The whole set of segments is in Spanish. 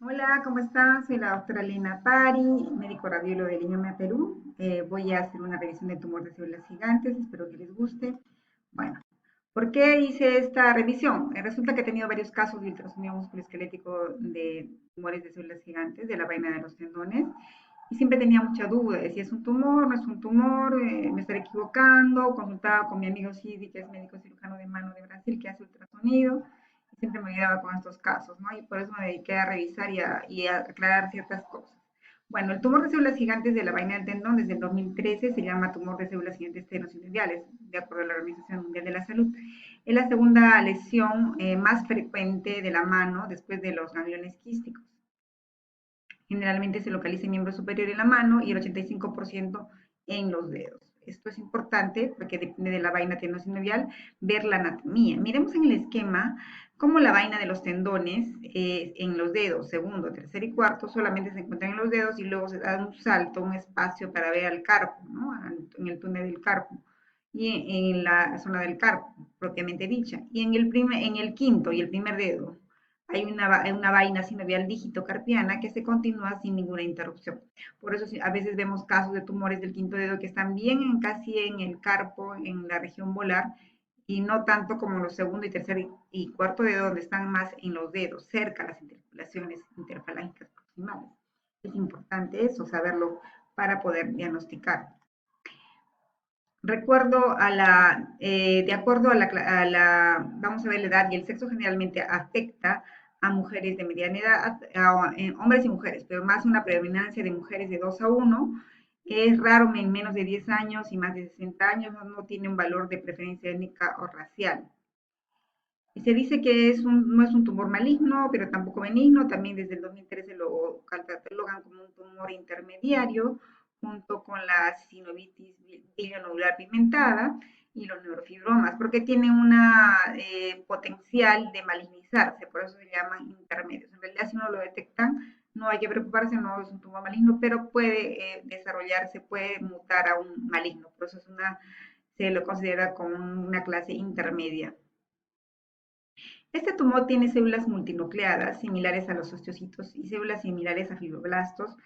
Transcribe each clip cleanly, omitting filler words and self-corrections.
Hola, ¿cómo estás? Soy la doctora Lina Pari, médico radiólogo de Lima, Perú. Voy a hacer una revisión de tumor de células gigantes, espero que les guste. Bueno, ¿por qué hice esta revisión? Resulta que he tenido varios casos de ultrasonido musculoesquelético de tumores de células gigantes, de la vaina de los tendones, y siempre tenía mucha duda de si es un tumor, no es un tumor, me estaré equivocando. Consultaba con mi amigo Sidi, que es médico cirujano de mano de Brasil, que hace ultrasonido, y siempre me ayudaba con estos casos, ¿no? Y por eso me dediqué a revisar y a aclarar ciertas cosas. Bueno, el tumor de células gigantes de la vaina del tendón desde el 2013 se llama tumor de células gigantes tenosynoviales, de acuerdo a la Organización Mundial de la Salud. Es la segunda lesión más frecuente de la mano después de los gangliones quísticos. Generalmente se localiza en miembro superior en la mano y el 85% en los dedos. Esto es importante porque depende de la vaina tendinosinodial ver la anatomía. Miremos en el esquema cómo la vaina de los tendones en los dedos, segundo, tercer y cuarto, solamente se encuentran en los dedos y luego se da un salto, un espacio para ver al carpo, ¿no? En el túnel del carpo y en la zona del carpo propiamente dicha. Y en el quinto y el primer dedo hay una vaina sinovial digitocarpiana que se continúa sin ninguna interrupción. Por eso a veces vemos casos de tumores del quinto dedo que están bien casi en el carpo, en la región volar, y no tanto como los segundo y tercer y cuarto dedo, donde están más en los dedos, cerca a las interpolaciones interfalángicas proximales. Es importante eso, saberlo para poder diagnosticar. De acuerdo vamos a ver la edad y el sexo generalmente afecta a mujeres de mediana edad, hombres y mujeres, pero más una predominancia de mujeres de 2 a 1. Es raro en menos de 10 años y más de 60 años, no tiene un valor de preferencia étnica o racial. Y se dice que no es un tumor maligno, pero tampoco benigno. También desde el 2013 lo catalogan como un tumor intermediario, junto con la sinovitis bilionodular pigmentada y los neurofibromas, porque tiene una potencial de malignizarse, por eso se llaman intermedios. En realidad, si no lo detectan, no hay que preocuparse, no es un tumor maligno, pero puede desarrollarse, puede mutar a un maligno. Por eso se lo considera como una clase intermedia. Este tumor tiene células multinucleadas similares a los osteocitos y células similares a fibroblastos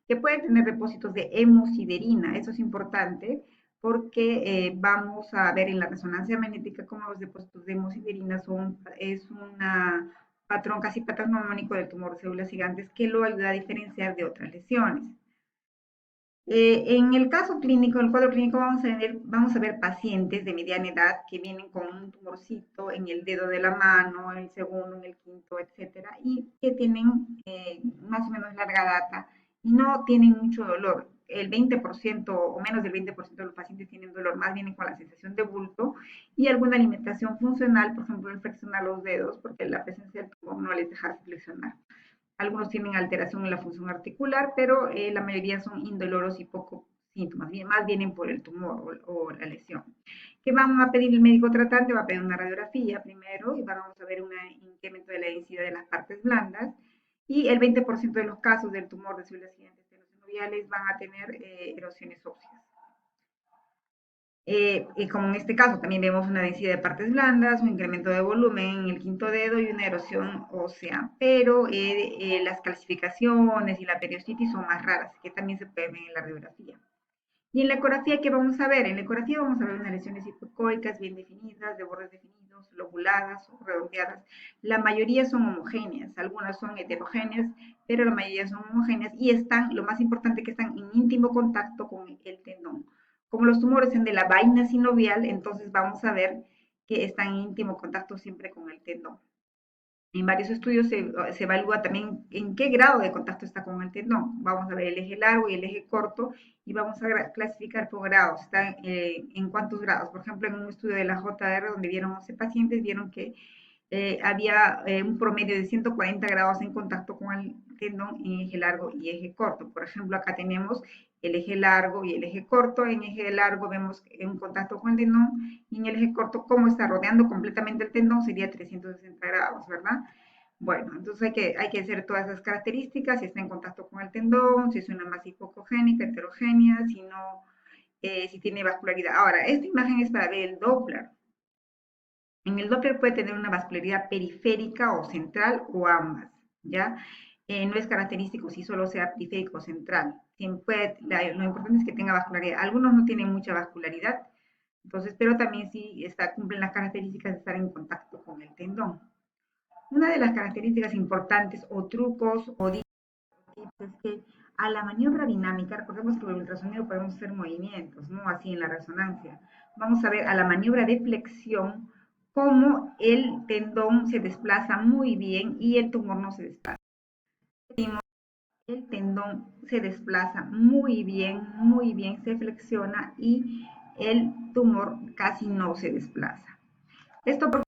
que pueden tener depósitos de hemosiderina. Eso es importante porque vamos a ver en la resonancia magnética cómo los depósitos de hemosiderina es un patrón casi patognomónico del tumor de células gigantes que lo ayuda a diferenciar de otras lesiones. En el caso clínico, en el cuadro clínico, vamos a ver pacientes de mediana edad que vienen con un tumorcito en el dedo de la mano, en el segundo, en el quinto, etcétera, y que tienen más o menos larga data y no tienen mucho dolor. El 20% o menos del 20% de los pacientes tienen dolor, más vienen con la sensación de bulto y alguna alimentación funcional, por ejemplo, el flexionar los dedos, porque la presencia del tumor no les deja flexionar. Algunos tienen alteración en la función articular, pero la mayoría son indoloros y poco síntomas, más vienen por el tumor o la lesión. ¿Qué vamos a pedir el médico tratante? Va a pedir una radiografía primero y vamos a ver un incremento de la densidad de las partes blandas y el 20% de los casos del tumor de células gigantes tenosynoviales van a tener erosiones óseas. Y como en este caso también vemos una densidad de partes blandas, un incremento de volumen en el quinto dedo y una erosión ósea, pero las calcificaciones y la periostitis son más raras, que también se pueden ver en la radiografía. Y en la ecografía, ¿qué vamos a ver? En la ecografía vamos a ver unas lesiones hipoecoicas bien definidas, de bordes definidos, lobuladas o redondeadas. La mayoría son homogéneas, algunas son heterogéneas, pero la mayoría son homogéneas y están, lo más importante, que están en íntimo contacto con el tendón. Como los tumores son de la vaina sinovial, entonces vamos a ver que están en íntimo contacto siempre con el tendón. En varios estudios se evalúa también en qué grado de contacto está con el tendón. Vamos a ver el eje largo y el eje corto y vamos a clasificar por grados. Está en cuántos grados. Por ejemplo, en un estudio de la JR donde vieron 11 pacientes, vieron que había un promedio de 140 grados en contacto con el tendón en eje largo y eje corto. Por ejemplo, acá tenemos el eje largo y el eje corto. En eje largo vemos un contacto con el tendón y en el eje corto, como está rodeando completamente el tendón, sería 360 grados, ¿verdad? Bueno, entonces hay que hacer todas esas características, si está en contacto con el tendón, si es una masa hipocogénica, heterogénea, si no, si tiene vascularidad. Ahora, esta imagen es para ver el Doppler. En el Doppler puede tener una vascularidad periférica o central o ambas, ¿ya? no es característico si solo sea periférico o central. Lo importante es que tenga vascularidad. Algunos no tienen mucha vascularidad, entonces, pero también sí cumplen las características de estar en contacto con el tendón. Una de las características importantes o trucos o tips es que a la maniobra dinámica, recordemos que con el ultrasonido podemos hacer movimientos, ¿no? Así en la resonancia. Vamos a ver a la maniobra de flexión cómo el tendón se desplaza muy bien y el tumor no se desplaza. El tendón se desplaza muy bien, se flexiona y el tumor casi no se desplaza. Esto porque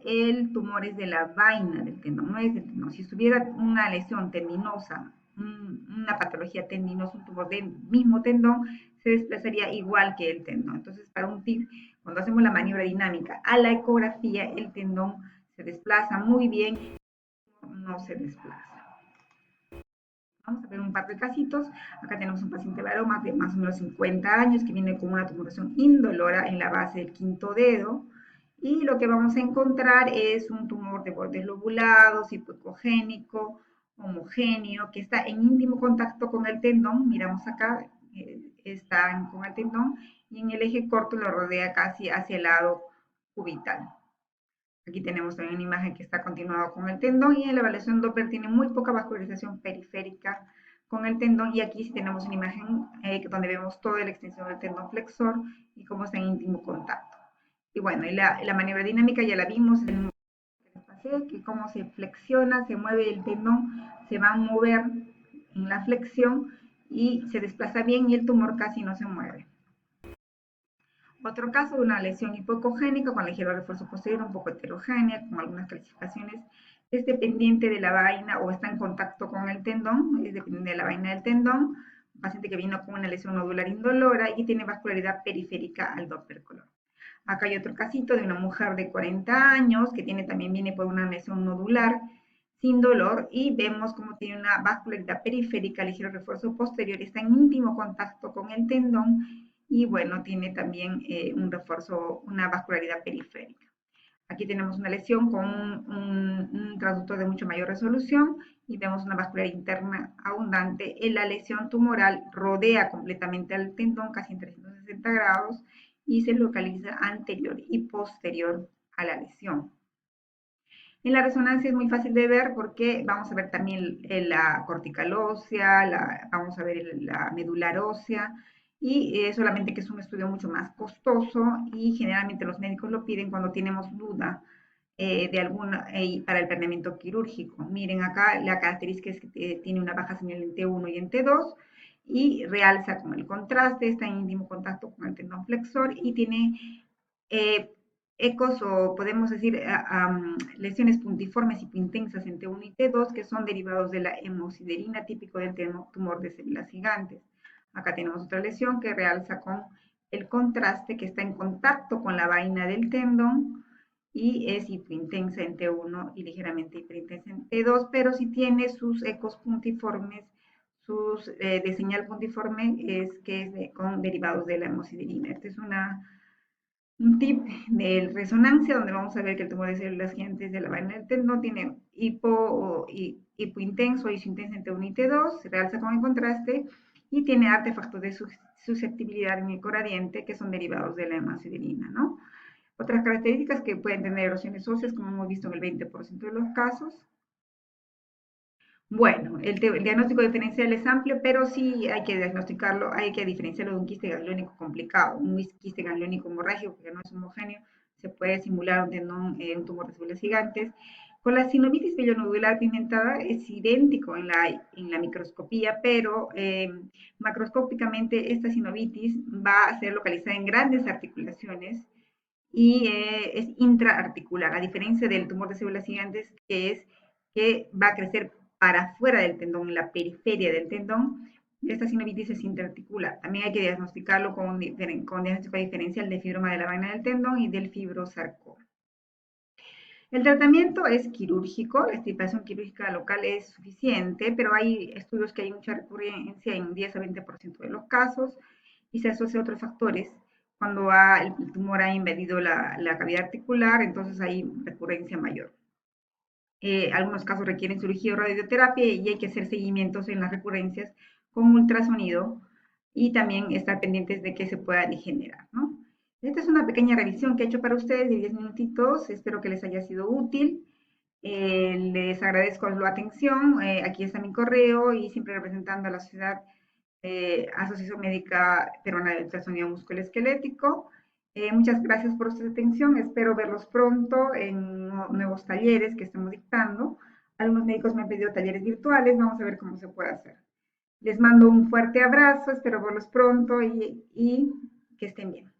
el tumor es de la vaina del tendón, no es del tendón. Si estuviera una lesión tendinosa, una patología tendinosa, un tumor del mismo tendón, se desplazaría igual que el tendón. Entonces, para un tip, cuando hacemos la maniobra dinámica a la ecografía, el tendón se desplaza muy bien, no se desplaza. Vamos a ver un par de casitos. Acá tenemos un paciente varón de más o menos 50 años que viene con una tumoración indolora en la base del quinto dedo. Y lo que vamos a encontrar es un tumor de bordes lobulados, hipoecogénico, homogéneo, que está en íntimo contacto con el tendón. Miramos acá, están con el tendón y en el eje corto lo rodea casi hacia el lado cubital. Aquí tenemos también una imagen que está continuado con el tendón y en la evaluación Doppler tiene muy poca vascularización periférica con el tendón y aquí sí tenemos una imagen donde vemos toda la extensión del tendón flexor y cómo está en íntimo contacto. Y bueno, la maniobra dinámica ya la vimos en que cómo se flexiona, se mueve el tendón, se va a mover en la flexión y se desplaza bien y el tumor casi no se mueve. Otro caso de una lesión hipoecogénica con ligero refuerzo posterior, un poco heterogénea, con algunas clasificaciones, es dependiente de la vaina o está en contacto con el tendón, es dependiente de la vaina del tendón, un paciente que vino con una lesión nodular indolora y tiene vascularidad periférica al Doppler color. Acá hay otro casito de una mujer de 40 años que también viene por una lesión nodular sin dolor y vemos como tiene una vascularidad periférica, ligero refuerzo posterior, está en íntimo contacto con el tendón y bueno, tiene también un refuerzo, una vascularidad periférica. Aquí tenemos una lesión con un transductor de mucho mayor resolución y vemos una vascularidad interna abundante. La lesión tumoral rodea completamente al tendón, casi en 360 grados, y se localiza anterior y posterior a la lesión. En la resonancia es muy fácil de ver porque vamos a ver también la cortical ósea, vamos a ver la medular ósea, y solamente que es un estudio mucho más costoso y generalmente los médicos lo piden cuando tenemos duda de alguna para el planeamiento quirúrgico. Miren acá, la característica es que tiene una baja señal en T1 y en T2 y realza con el contraste, está en íntimo contacto con el tendón flexor y tiene ecos o podemos decir lesiones puntiformes hipointensas en T1 y T2 que son derivados de la hemosiderina típico del tumor de células gigantes. Acá tenemos otra lesión que realza con el contraste que está en contacto con la vaina del tendón y es hipointensa en T1 y ligeramente hiperintensa en T2, pero si tiene sus ecos puntiformes, sus de señal puntiforme es que es con derivados de la hemosiderina. Este es un tip de resonancia donde vamos a ver que el tumor de células gigantes de la vaina del tendón tiene hipointenso o isointenso en T1 y T2, se realza con el contraste y tiene artefactos de susceptibilidad en el coradiente que son derivados de la hemosiderina, ¿no? Otras características que pueden tener erosiones óseas, como hemos visto en el 20% de los casos. Bueno, el diagnóstico diferencial es amplio, pero sí hay que diagnosticarlo, hay que diferenciarlo de un quiste gangliónico complicado. Un quiste gangliónico hemorrágico que no es homogéneo, se puede simular un tendón, un tumor de células gigantes. Con la sinovitis vellonodular pigmentada es idéntico en la microscopía, pero macroscópicamente esta sinovitis va a ser localizada en grandes articulaciones y es intraarticular, a diferencia del tumor de células gigantes, que va a crecer para afuera del tendón, en la periferia del tendón. Esta sinovitis es intraarticular. También hay que diagnosticarlo con diagnóstico diferencial de fibroma de la vaina del tendón y del fibrosarcoma. El tratamiento es quirúrgico, la extirpación quirúrgica local es suficiente, pero hay estudios que hay mucha recurrencia en 10 a 20% de los casos y se asocia a otros factores. Cuando el tumor ha invadido la cavidad articular, entonces hay recurrencia mayor. Algunos casos requieren cirugía o radioterapia y hay que hacer seguimientos en las recurrencias con ultrasonido y también estar pendientes de que se pueda degenerar, ¿no? Esta es una pequeña revisión que he hecho para ustedes de 10 minutitos. Espero que les haya sido útil. Les agradezco la atención. Aquí está mi correo y siempre representando a la Sociedad Asociación Médica Peruana de Ultrasonido Musculoesquelético. Muchas gracias por su atención. Espero verlos pronto en nuevos talleres que estemos dictando. Algunos médicos me han pedido talleres virtuales. Vamos a ver cómo se puede hacer. Les mando un fuerte abrazo. Espero verlos pronto y que estén bien.